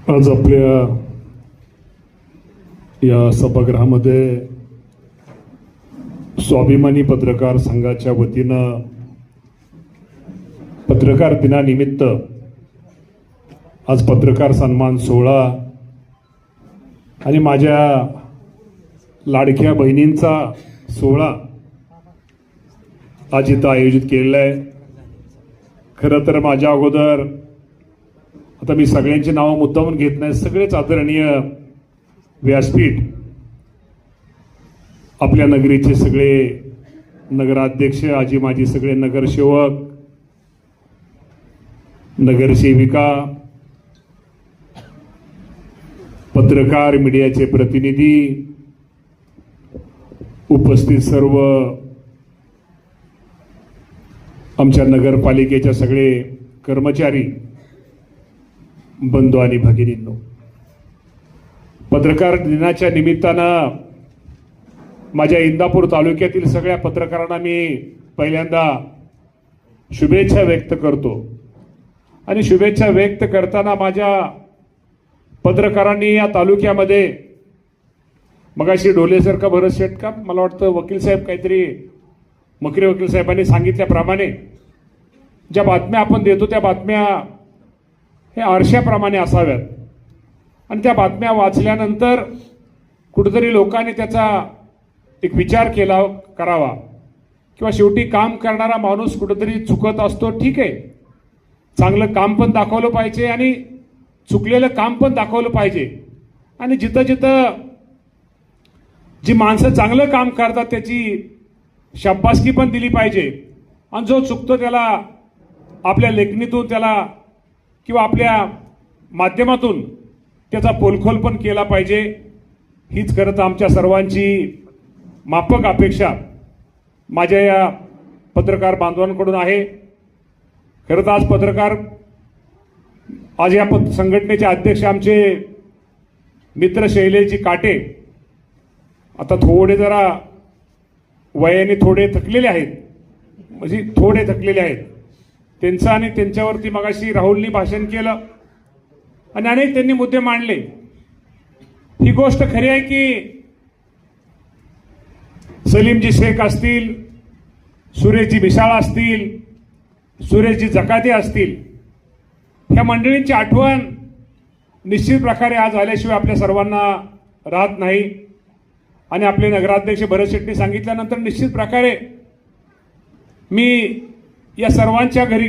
आज आपल्या या सभागृहामध्ये स्वाभिमानी पत्रकार संघाच्या वतीनं पत्रकार दिनानिमित्त आज पत्रकार सन्मान सोहळा आणि माझ्या लाडक्या बहिणींचा सोहळा आज इथं आयोजित केलेला आहे। खरं तर माझ्या अगोदर आता मी सगळ्यांची नावं मुद्दामून घेत नाही, सगळेच आदरणीय व्यासपीठ, आपल्या नगरीचे सगळे नगराध्यक्ष, आजी माजी सगळे नगरसेवक, नगरसेविका, पत्रकार, मीडियाचे प्रतिनिधी, उपस्थित सर्व आमच्या नगरपालिकेच्या सगळे कर्मचारी, बंधू आणि भगिनींनो, पत्रकार दिनाच्या निमित्तानं माझ्या इंदापूर तालुक्यातील सगळ्या पत्रकारांना मी पहिल्यांदा शुभेच्छा व्यक्त करतो। आणि शुभेच्छा व्यक्त करताना माझ्या पत्रकारांनी या तालुक्यामध्ये मगाशी ढोलेसारखा भरत शेट का मला वाटतं वकील साहेब काहीतरी मकरे वकील साहेबांनी सांगितल्याप्रमाणे ज्या बातम्या आपण देतो त्या बातम्या हे आरशाप्रमाणे असाव्यात आणि त्या बातम्या वाचल्यानंतर कुठेतरी लोकांनी त्याचा एक विचार करावा किंवा शेवटी काम करणारा माणूस कुठेतरी चुकत असतो, ठीक आहे, चांगलं काम पण दाखवलं पाहिजे आणि चुकलेलं काम पण दाखवलं पाहिजे आणि जिथं जिथं जी माणसं चांगलं काम करतात त्याची शाबासकी पण दिली पाहिजे आणि जो चुकतो त्याला आपल्या लेखणीतून त्याला किंवा आपल्या माध्यमातून त्याचा पोलखोल पण केला पाहिजे। हीच खरं तर आमच्या सर्वांची माफक अपेक्षा माझ्या या पत्रकार बांधवांकडून आहे। खरं तर आज या संघटनेचे अध्यक्ष आमचे मित्र शैलेशजी काटे आता थोडे जरा वयाने थोडे थकलेले आहेत, म्हणजे थोडे थकलेले आहेत त्यांचं, आणि त्यांच्यावरती मगाशी राहुलनी भाषण केलं आणि अनेक त्यांनी मुद्दे मांडले। ही गोष्ट खरी आहे की सलीमजी शेख असतील, सुरेशजी मिसाळ असतील, सुरेशजी जकाते असतील, ह्या मंडळींची आठवण निश्चित प्रकारे आज आल्याशिवाय आपल्या सर्वांना राहत नाही। आणि आपले नगराध्यक्ष भरत शेट्टी सांगितल्यानंतर निश्चित प्रकारे मी या सर्वांच्या घरी